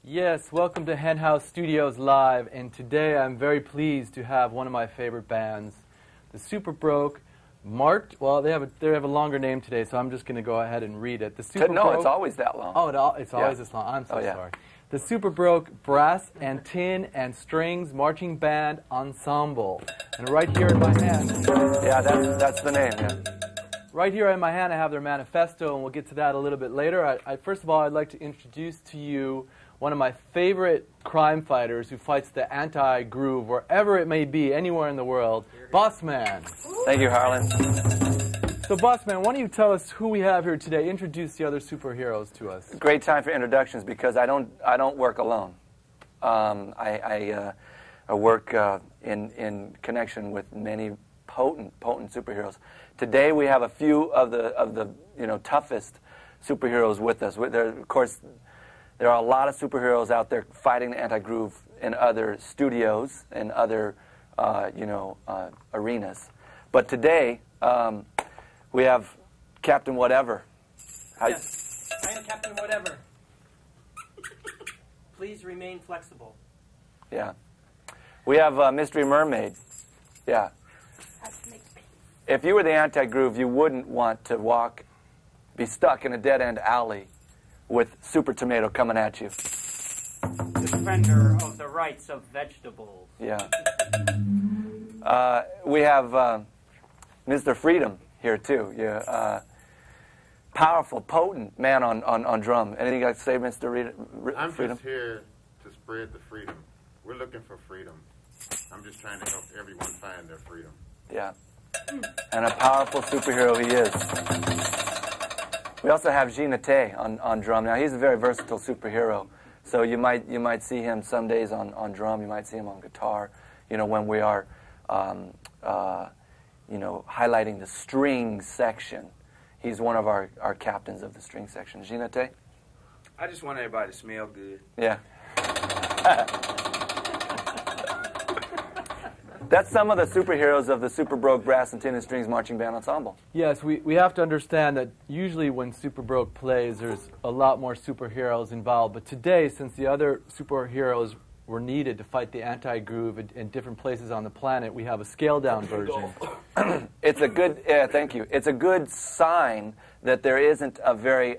Yes, welcome to Hen House Studios Live, and today I'm very pleased to have one of my favorite bands, the Super Broke. Well, they have a longer name today, so I'm just going to go ahead and read it. The Super No, Broke, it's always that long. Oh, it's always this long. I'm so sorry. The Super Broke Brass and Tin and Strings Marching Band Ensemble. And right here in my hand. Yeah, that's the name, yeah. Right here in my hand I have their manifesto, and we'll get to that a little bit later. First of all, I'd like to introduce to you one of my favorite crime fighters who fights the anti-groove wherever it may be, anywhere in the world, Bossman. Thank you, Harlan. So, Bossman, why don't you tell us who we have here today? Introduce the other superheroes to us. Great time for introductions because I don't work alone. I work in connection with many potent superheroes. Today we have a few of the toughest superheroes with us. Of course, there are a lot of superheroes out there fighting the anti-groove in other studios and other arenas. But today we have Captain Whatever. Yes, I am Captain Whatever. Please remain flexible. Yeah. We have Mystery Mermaid. Yeah. If you were the anti-groove, you wouldn't want to be stuck in a dead-end alley with Super Tomato coming at you. Defender of the rights of vegetables. Yeah. We have Mr. Freedom here, too. Yeah. Powerful, potent man on drum. Anything you got to say, Mr. Freedom? I'm just here to spread the freedom. We're looking for freedom. I'm just trying to help everyone find their freedom. Yeah. And a powerful superhero he is. We also have Gina Tay on drum. Now, he's a very versatile superhero. So you might see him some days on drum. You might see him on guitar, when we are, highlighting the string section. He's one of our captains of the string section. Gina Tay? I just want everybody to smell good. Yeah. That's some of the superheroes of the Super Broke Brass and Tin and Strings Marching Band Ensemble. Yes, we have to understand that usually when Super Broke plays, there's a lot more superheroes involved. But today, since the other superheroes were needed to fight the anti-groove in different places on the planet, we have a scaled-down version. It's a good, thank you. It's a good sign that there isn't a very,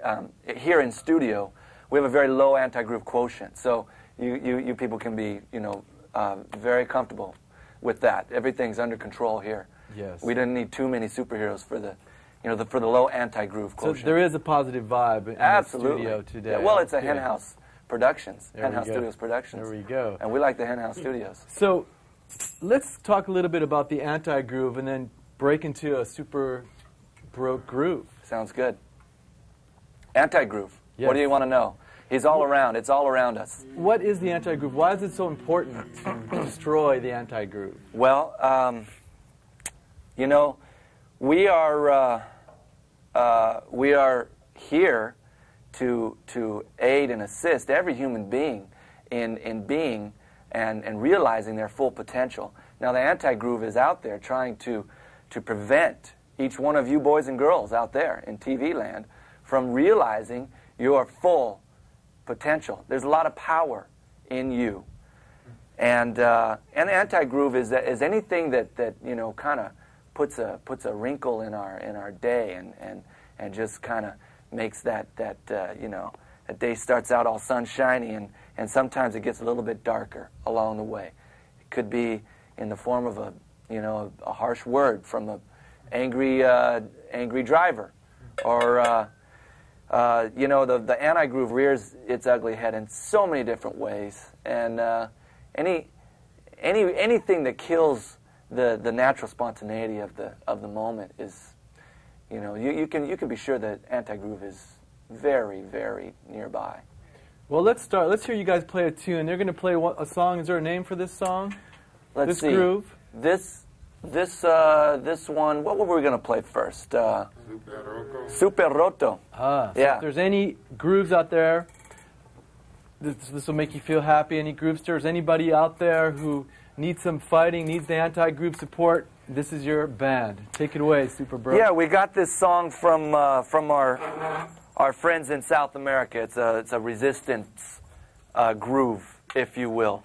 here in studio, we have a very low anti-groove quotient. So you people can be, very comfortable with that. Everything's under control here. Yes. We didn't need too many superheroes for the, for the low anti-groove quotient. So there is a positive vibe in the studio today. Yeah, well, it's a Hen House Productions, Hen House Studios Productions. There we go. And we like the Hen House Studios. So let's talk a little bit about the anti-groove and then break into a Super Broke groove. Sounds good. Anti-groove. Yes. What do you want to know? He's all around. It's all around us. What is the anti-groove? Why is it so important to destroy the anti-groove? Well, we are here to aid and assist every human being in being and realizing their full potential. Now, the anti-groove is out there trying to prevent each one of you boys and girls out there in TV land from realizing your full potential. There's a lot of power in you, and the anti-groove is anything that kind of puts a wrinkle in our day and just kind of makes that day starts out all sunshiny and sometimes it gets a little bit darker along the way. It could be in the form of a harsh word from a angry driver, or the anti-groove rears its ugly head in so many different ways, and anything that kills the natural spontaneity of the moment is, you can be sure that anti-groove is very, very nearby. Well, let's start. Let's hear you guys play a tune. They're going to play a song. Is there a name for this song? Let's see. Groove? This one, what were we going to play first? Super Roto. So if there's any grooves out there, this will make you feel happy. Any groovesters, anybody out there who needs some fighting, needs the anti-groove support, this is your band. Take it away, Super Bro. Yeah, we got this song from our friends in South America. It's a resistance groove, if you will.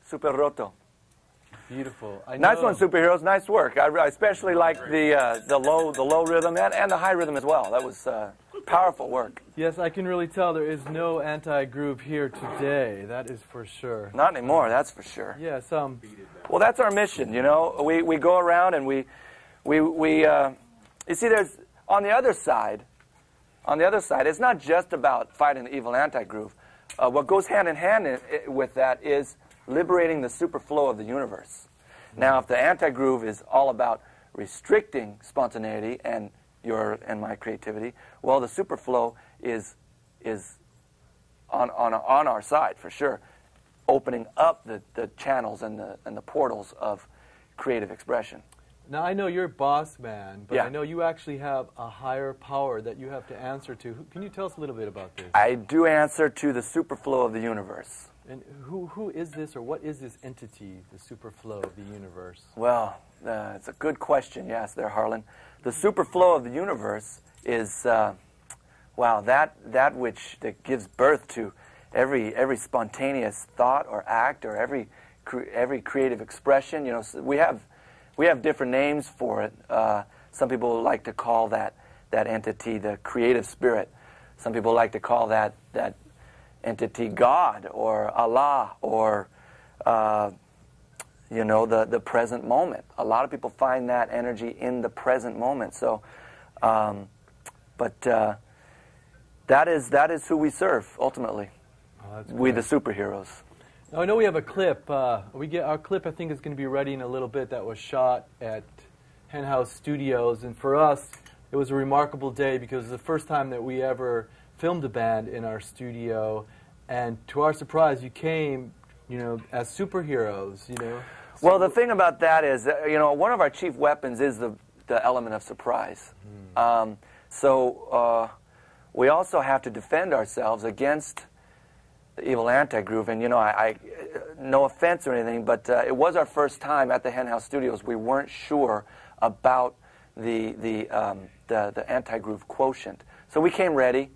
Super Roto. Beautiful. Nice one, superheroes. Nice work. I especially like the low rhythm and the high rhythm as well. That was powerful work. Yes, I can really tell there is no anti-groove here today. That is for sure. Not anymore, that's for sure. Yes. Well, that's our mission, you know. We go around and we you see, there's on the other side, it's not just about fighting the evil anti-groove. What goes hand in hand with that is liberating the superflow of the universe. Now, if the anti-groove is all about restricting spontaneity and my creativity, well, the superflow is on our side for sure, opening up the channels and the portals of creative expression. Now, I know you're boss man, but Yeah. I know you actually have a higher power that you have to answer to. Can you tell us a little bit about this? I do answer to the superflow of the universe. And who is this, or what is this entity, the superflow of the universe? Well, it's a good question, yes, there, Harlan. The superflow of the universe is, that which that gives birth to every spontaneous thought or act or every creative expression. You know, so we have different names for it. Some people like to call that entity the creative spirit. Some people like to call that entity God or Allah or the present moment. A lot of people find that energy in the present moment. So, but that is who we serve ultimately. Oh, we the superheroes. Now, I know we have a clip. Our clip, I think, is going to be ready in a little bit. That was shot at Hen House Studios, and for us, it was a remarkable day because it was the first time that we ever filmed a band in our studio, and to our surprise, you came, as superheroes, Well, the thing about that is, one of our chief weapons is the element of surprise. So we also have to defend ourselves against the evil anti-groove. And, I no offense or anything, but it was our first time at the Hen House Studios. We weren't sure about the anti-groove quotient. So we came ready.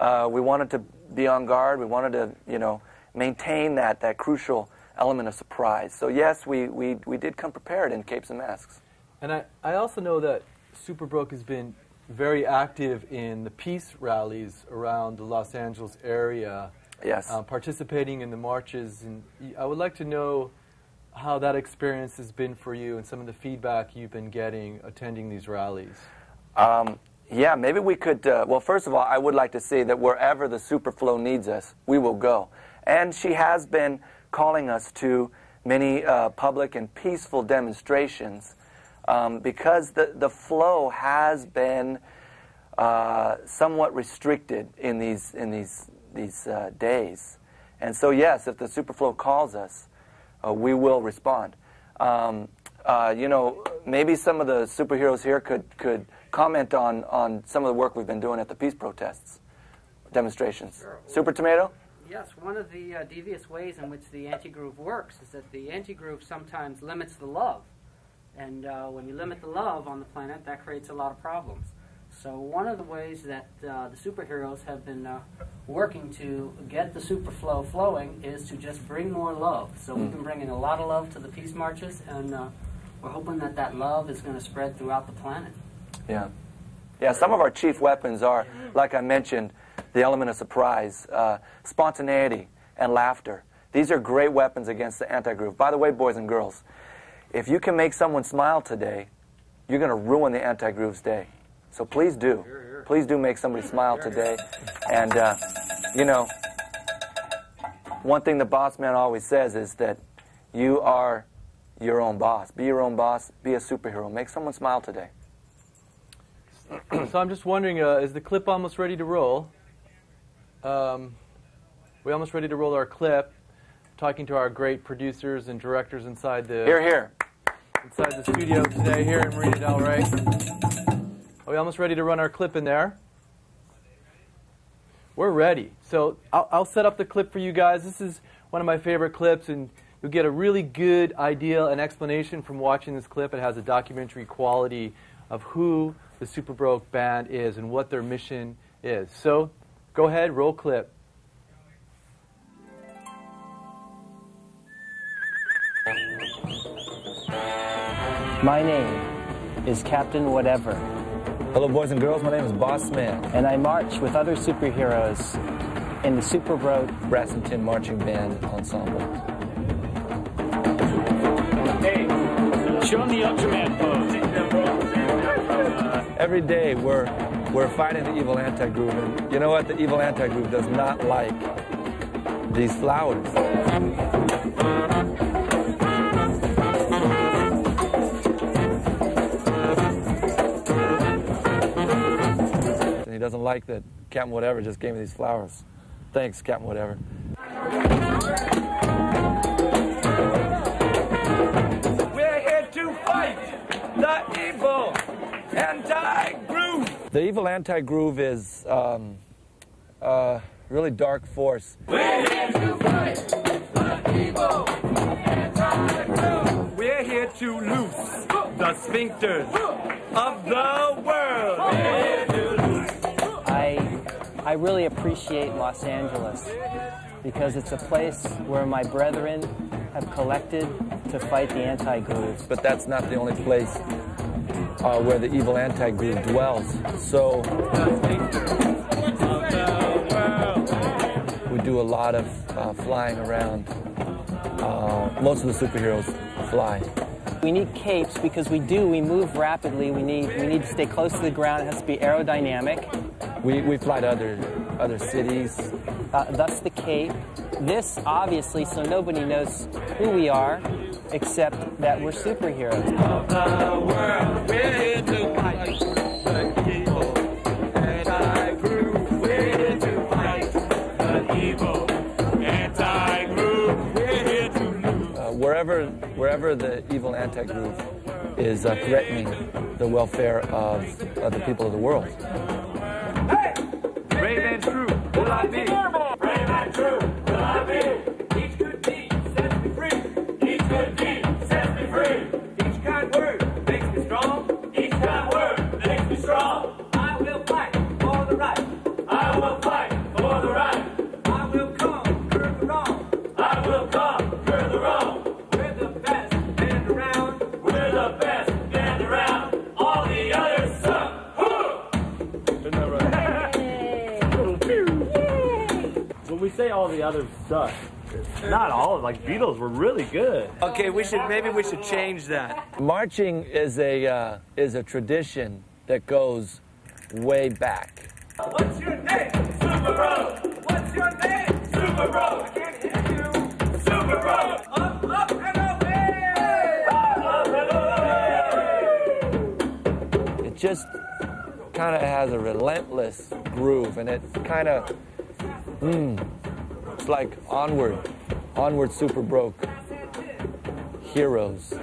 We wanted to be on guard. We wanted to, maintain that crucial element of surprise. So yes, we did come prepared in capes and masks. And I also know that Superbrook has been very active in the peace rallies around the Los Angeles area. Yes. Participating in the marches. And I would like to know how that experience has been for you and some of the feedback you've been getting attending these rallies. Yeah, maybe we could, well, first of all, I would like to say that wherever the Superflow needs us, we will go. And she has been calling us to many public and peaceful demonstrations because the flow has been somewhat restricted in these days. And so, yes, if the Superflow calls us, we will respond. Maybe some of the superheroes here could comment on some of the work we've been doing at the peace protests, demonstrations. Sure. Super Tomato? Yes, one of the devious ways in which the anti-groove works is that the anti-groove sometimes limits the love. And when you limit the love on the planet, that creates a lot of problems. So one of the ways that the superheroes have been working to get the superflow flowing is to just bring more love. So we've been bringing a lot of love to the peace marches, and we're hoping that that love is going to spread throughout the planet. Yeah. Yeah, some of our chief weapons are, like I mentioned, the element of surprise, spontaneity, and laughter. These are great weapons against the anti-groove. By the way, boys and girls, if you can make someone smile today, you're going to ruin the anti-groove's day. So please do. Please do make somebody smile today. And, one thing the boss man always says is that you are your own boss. Be your own boss. Be a superhero. Make someone smile today. So I'm just wondering, is the clip almost ready to roll? We're almost ready to roll our clip. Talking to our great producers and directors inside the inside the studio today here in Marina Del Rey. Are we almost ready to run our clip in there? We're ready. So I'll set up the clip for you guys. This is one of my favorite clips, and you'll get a really good idea and explanation from watching this clip. It has a documentary quality of who the Superbroke Band is and what their mission is. So go ahead, roll clip. My name is Captain Whatever. Hello, boys and girls. My name is Boss Man. And I march with other superheroes in the Superbroke Brass and Tin Marching Band Ensemble. Hey, show them the Ultraman pose. Every day we're fighting the evil anti-groove. And you know what? The evil anti-groove does not like these flowers. He doesn't like that Captain Whatever just gave me these flowers. Thanks, Captain Whatever. We're here to fight the evil anti-groove. The evil anti-groove is really dark force. We're here to fight the evil anti-groove. We're here to loose the sphincters of the world. I really appreciate Los Angeles because it's a place where my brethren have collected to fight the anti-groove. But that's not the only place where the evil anti-groove dwells. So we do a lot of flying around. Most of the superheroes fly. We need capes because we move rapidly. We need to stay close to the ground. It has to be aerodynamic. We fly to other other cities. Thus the Cape. This, obviously, so nobody knows who we are, except that we're superheroes. Of the world, we're here to fight the evil anti-groove. We're here to fight the evil anti-groove. We're here to lose. Wherever the evil anti-groove is threatening the welfare of the people of the world. Hey! Brave and true, will I be? Brave and true, will I be? Each good deed sets me free. Each good deed sets me free. Each kind word makes me strong. Each kind word makes me strong. I will fight for the right. I will fight for the right. I will conquer the wrong. I will conquer the wrong. We're the best band around. We're the best band around. All the others suck. When we say all the others suck, not all. Like Beatles were really good. Okay, maybe we should change that. Marching is a tradition that goes way back. What's your name? Superflow. What's your name? Superflow. I can't hear you. Superflow. Up, up, and away. Up and away. It just kind of has a relentless groove, and it kind of, it's like onward super broke heroes.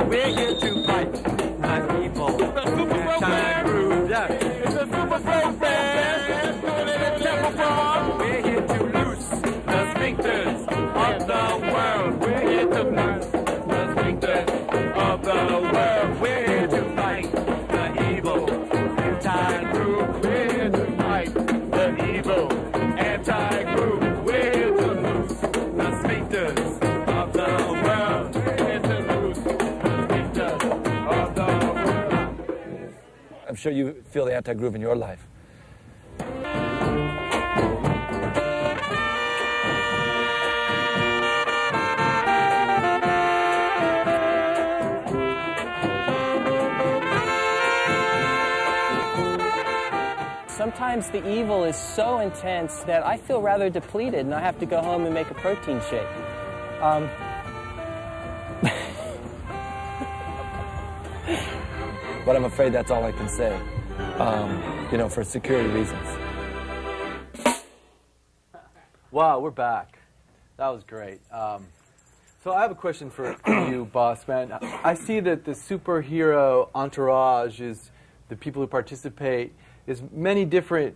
We're here to fight the evil anti-groove. Yeah. It's a Superflow band. Doing it in Temple Bar. We're here to loose the sphincters of the world. We're here to loose the sphincters of the world. We're here to fight the evil anti-groove. We're here to fight the evil anti-groove. We're here to loose the sphincters of the world. We're here to loose the sphincters of the world. I'm sure you feel the anti-groove in your life. Sometimes the evil is so intense that I feel rather depleted and I have to go home and make a protein shake. But I'm afraid that's all I can say, for security reasons. Wow, we're back. That was great. So I have a question for you, boss man. I see that the superhero entourage is the people who participate is many different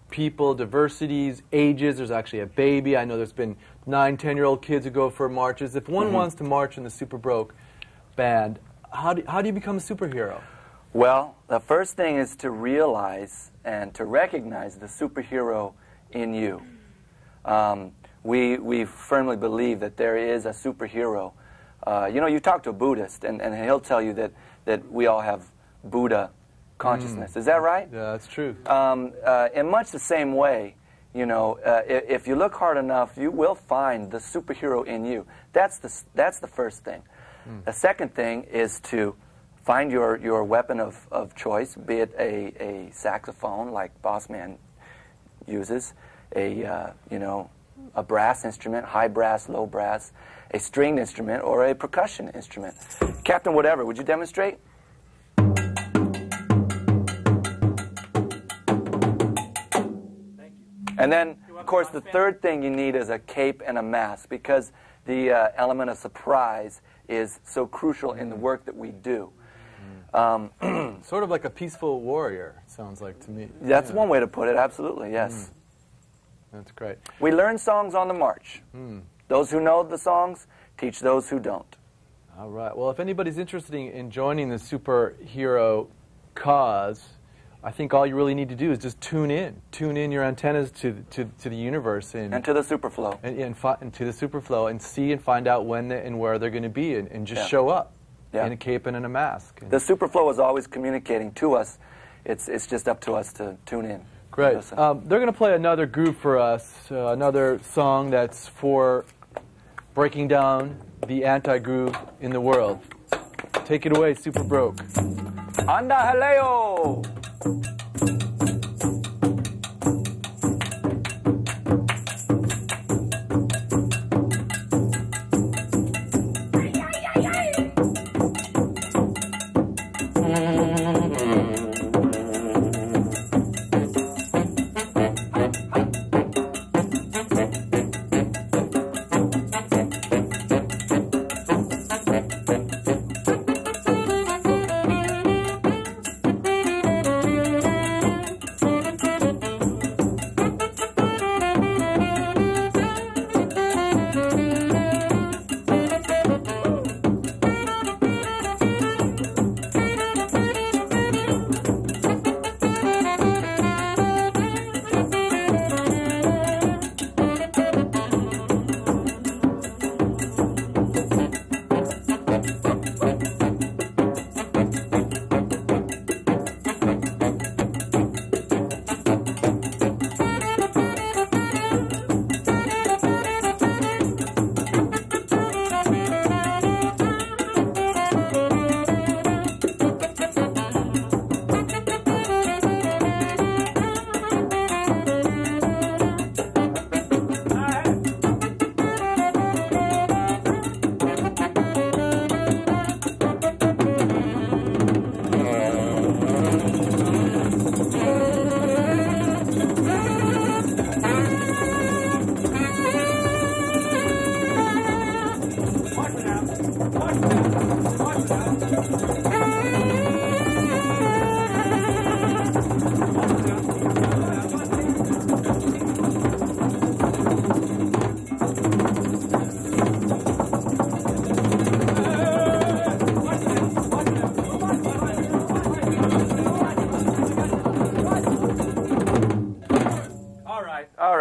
people, diversities, ages. There's actually a baby. I know there's been 9, 10-year-old kids who go for marches. If one wants to march in the Super Broke band, how do you become a superhero? Well, the first thing is to realize and to recognize the superhero in you. We firmly believe that there is a superhero. You talk to a Buddhist, and he'll tell you that we all have Buddha consciousness. Is that right? Yeah, that's true. In much the same way, if you look hard enough, you will find the superhero in you. That's the first thing. The second thing is to find your weapon of choice, be it a saxophone like Boss Man uses, a brass instrument, high brass, low brass, a stringed instrument, or a percussion instrument. Captain Whatever, would you demonstrate? And then, of course, the third thing you need is a cape and a mask, because the element of surprise is so crucial in the work that we do. Sort of like a peaceful warrior, it sounds like to me. That's one way to put it, absolutely, yes. That's great. We learn songs on the march. Those who know the songs teach those who don't. All right. Well, if anybody's interested in joining the superhero cause, I think all you really need to do is just tune in your antennas to the universe and to the Superflow, and to the Superflow, and see and find out when and where they're going to be, and just show up in a cape and in a mask. The Superflow is always communicating to us. It's just up to us to tune in. Great. They're going to play another groove for us, another song that's for breaking down the anti-groove in the world. Take it away, Super Broke. Anda haleo!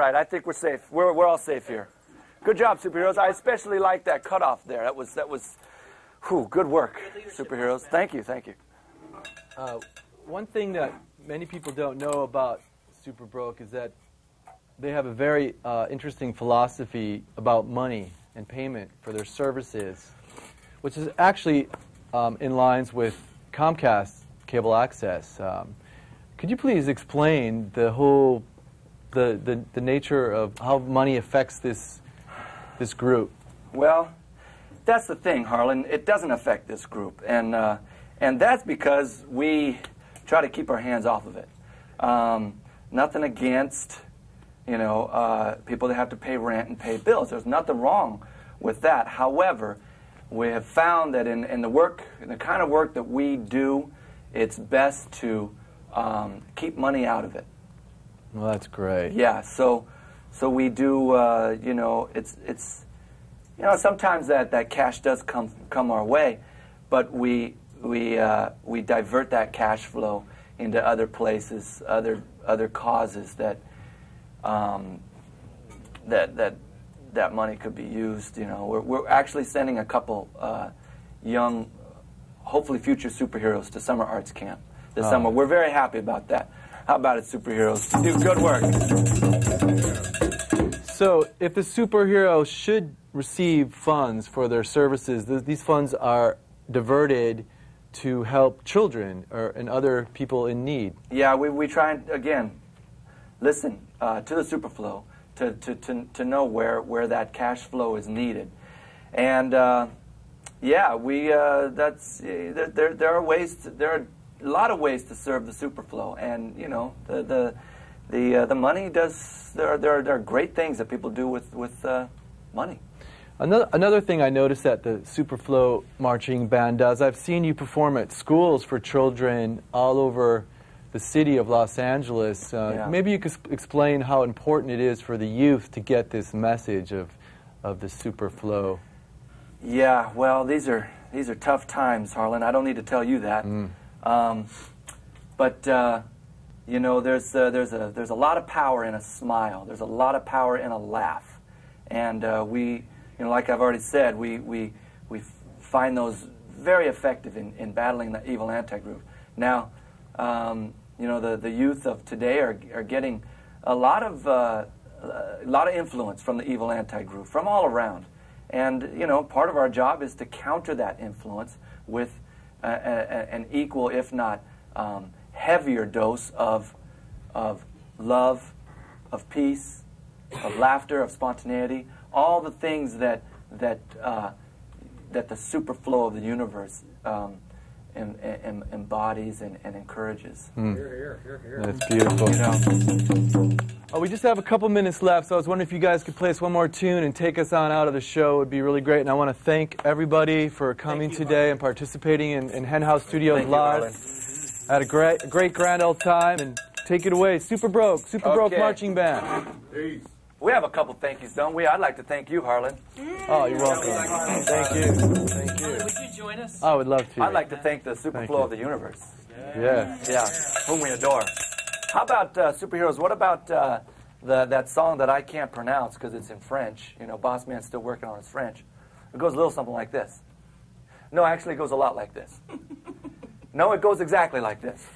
right. I think we're safe. We're all safe here. Good job, superheroes. I especially like that cutoff there. That was whew, good work, superheroes. Thank you. One thing that many people don't know about Super Broke is that they have a very interesting philosophy about money and payment for their services, which is actually in lines with Comcast cable access. Could you please explain the whole the nature of how money affects this group? Well, that's the thing, Harlan. It doesn't affect this group, and that's because we try to keep our hands off of it. Nothing against, people that have to pay rent and pay bills. There's nothing wrong with that. However, we have found that in the kind of work that we do, it's best to keep money out of it. Well, that's great. Yeah. So we do. It's sometimes that cash does come our way, but we divert that cash flow into other places, other causes that money could be used. We're actually sending a couple young, hopefully future superheroes to summer arts camp this summer. We're very happy about that. How about it, superheroes? You do good work. So, if the superhero should receive funds for their services, these funds are diverted to help children and other people in need. Yeah, we try and, again, listen to the Superflow to know where that cash flow is needed. And, there are ways, there are a lot of ways to serve the Superflow. And, the money does, there are great things that people do with money. Another thing I noticed that the Superflow marching band does, I've seen you perform at schools for children all over the city of Los Angeles. Maybe you could explain how important it is for the youth to get this message of the Superflow. Yeah, well, these are tough times, Harlan. I don't need to tell you that. But there's a lot of power in a smile. There's a lot of power in a laugh, and like I've already said, we find those very effective in battling the evil anti-groove. Now, the youth of today are getting a lot of influence from the evil anti-groove from all around, and part of our job is to counter that influence with an equal, if not heavier, dose of love, of peace, of laughter, of spontaneity. All the things that the Superflow of the universe embodies and encourages. Here. That's beautiful. Oh, we just have a couple minutes left, so I was wondering if you guys could play us one more tune and take us on out of the show. It would be really great. And I want to thank everybody for coming today and participating in Hen House Studios Live. Had a great grand old time. And take it away, Super Broke Marching Band. Peace. We have a couple thank yous, don't we? I'd like to thank you, Harlan. Oh, you're welcome. Thank you. Would you join us? I would love to. I'd like to thank the Superflow of the universe. Yes. Yeah, whom we adore. How about superheroes? What about that song that I can't pronounce because it's in French? Boss Man's still working on his French. It goes a little something like this. No, actually, it goes a lot like this. No, it goes exactly like this.